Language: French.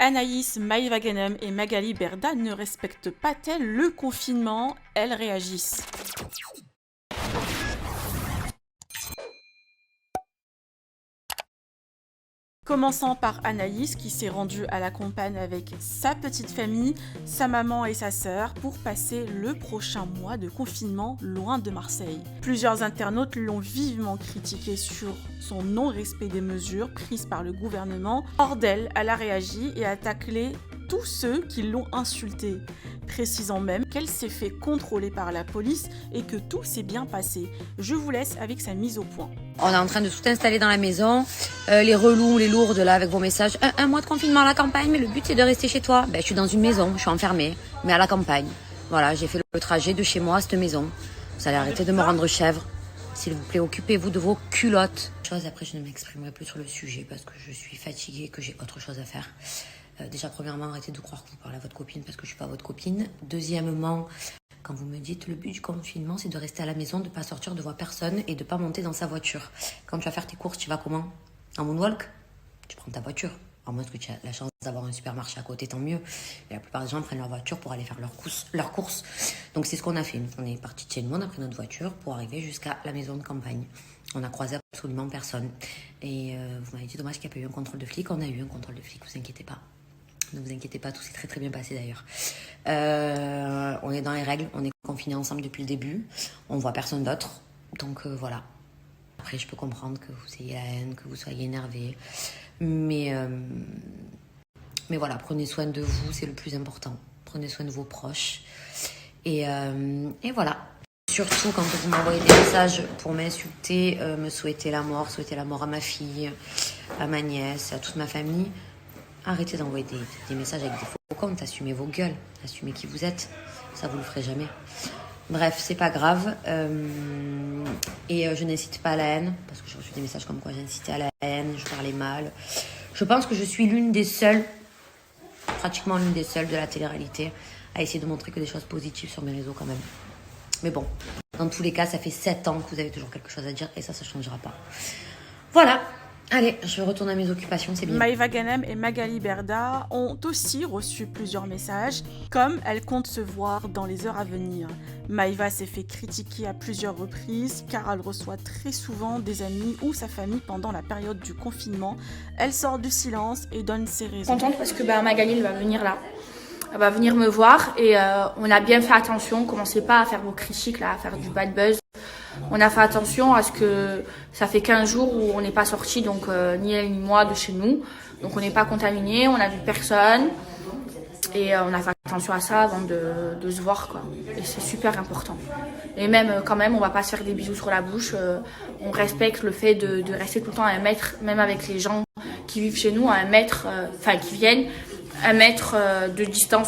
Anaïs, Maïva Ghanem et Magali Berda ne respectent pas-elles le confinement? Elles réagissent. Commençant par Anaïs qui s'est rendue à la campagne avec sa petite famille, sa maman et sa sœur pour passer le prochain mois de confinement loin de Marseille. Plusieurs internautes l'ont vivement critiqué sur son non-respect des mesures prises par le gouvernement. Hors d'elle, elle a réagi et a taclé tous ceux qui l'ont insultée, précisant même qu'elle s'est fait contrôler par la police et que tout s'est bien passé. Je vous laisse avec sa mise au point. On est en train de tout installer dans la maison, les relous, les lourdes là avec vos messages. Un mois de confinement à la campagne, mais le but c'est de rester chez toi. Je suis dans une maison, je suis enfermée, mais à la campagne. Voilà, j'ai fait le trajet de chez moi à cette maison. Vous allez arrêter de me rendre chèvre. S'il vous plaît, occupez-vous de vos culottes. Après, je ne m'exprimerai plus sur le sujet parce que je suis fatiguée et que j'ai autre chose à faire. Déjà, premièrement, arrêtez de croire que vous parlez à votre copine parce que je ne suis pas votre copine. Deuxièmement, quand vous me dites le but du confinement, c'est de rester à la maison, de ne pas sortir, de voir personne et de ne pas monter dans sa voiture. Quand tu vas faire tes courses, tu vas comment? En moonwalk? Tu prends ta voiture. À moins que tu as la chance d'avoir un supermarché à côté, tant mieux. Et la plupart des gens prennent leur voiture pour aller faire leurs courses. Donc c'est ce qu'on a fait. On est parti de chez nous, on a pris notre voiture pour arriver jusqu'à la maison de campagne. On a croisé absolument personne. Et vous m'avez dit, dommage qu'il n'y a pas eu un contrôle de flic. On a eu un contrôle de flic, vous inquiétez pas. Ne vous inquiétez pas, tout s'est très très bien passé d'ailleurs. On est dans les règles, on est confinés ensemble depuis le début. On voit personne d'autre. Donc voilà. Après, je peux comprendre que vous ayez la haine, que vous soyez énervé. Mais voilà, prenez soin de vous, c'est le plus important. Prenez soin de vos proches. Et voilà. Surtout quand vous m'envoyez des messages pour m'insulter, me souhaiter la mort à ma fille, à ma nièce, à toute ma famille. Arrêtez d'envoyer des messages avec des faux comptes, assumez vos gueules, assumez qui vous êtes, ça vous le ferez jamais. Bref, c'est pas grave. Et je n'incite pas à la haine, parce que j'ai reçu des messages comme quoi j'incitais à la haine, je parlais mal. Je pense que je suis pratiquement l'une des seules de la télé-réalité à essayer de montrer que des choses positives sur mes réseaux quand même. Mais bon, dans tous les cas, ça fait 7 ans que vous avez toujours quelque chose à dire et ça changera pas. Voilà. Allez, je vais retourner à mes occupations, c'est bien. Maïva Ghanem et Magali Berda ont aussi reçu plusieurs messages, comme elles comptent se voir dans les heures à venir. Maïva s'est fait critiquer à plusieurs reprises, car elle reçoit très souvent des amis ou sa famille pendant la période du confinement. Elle sort du silence et donne ses raisons. Contente parce que Magali elle va venir là. Elle va venir me voir et on a bien fait attention. Commencez pas à faire vos critiques là, à faire du bad buzz. On a fait attention à ce que ça fait 15 jours où on n'est pas sorti, donc ni elle ni moi de chez nous. Donc on n'est pas contaminé, on n'a vu personne. Et on a fait attention à ça avant de se voir, quoi. Et c'est super important. Et même quand même, on va pas se faire des bisous sur la bouche. On respecte le fait de rester tout le temps à 1 mètre, même avec les gens qui vivent chez nous, à 1 mètre, qui viennent, 1 mètre de distance, quoi.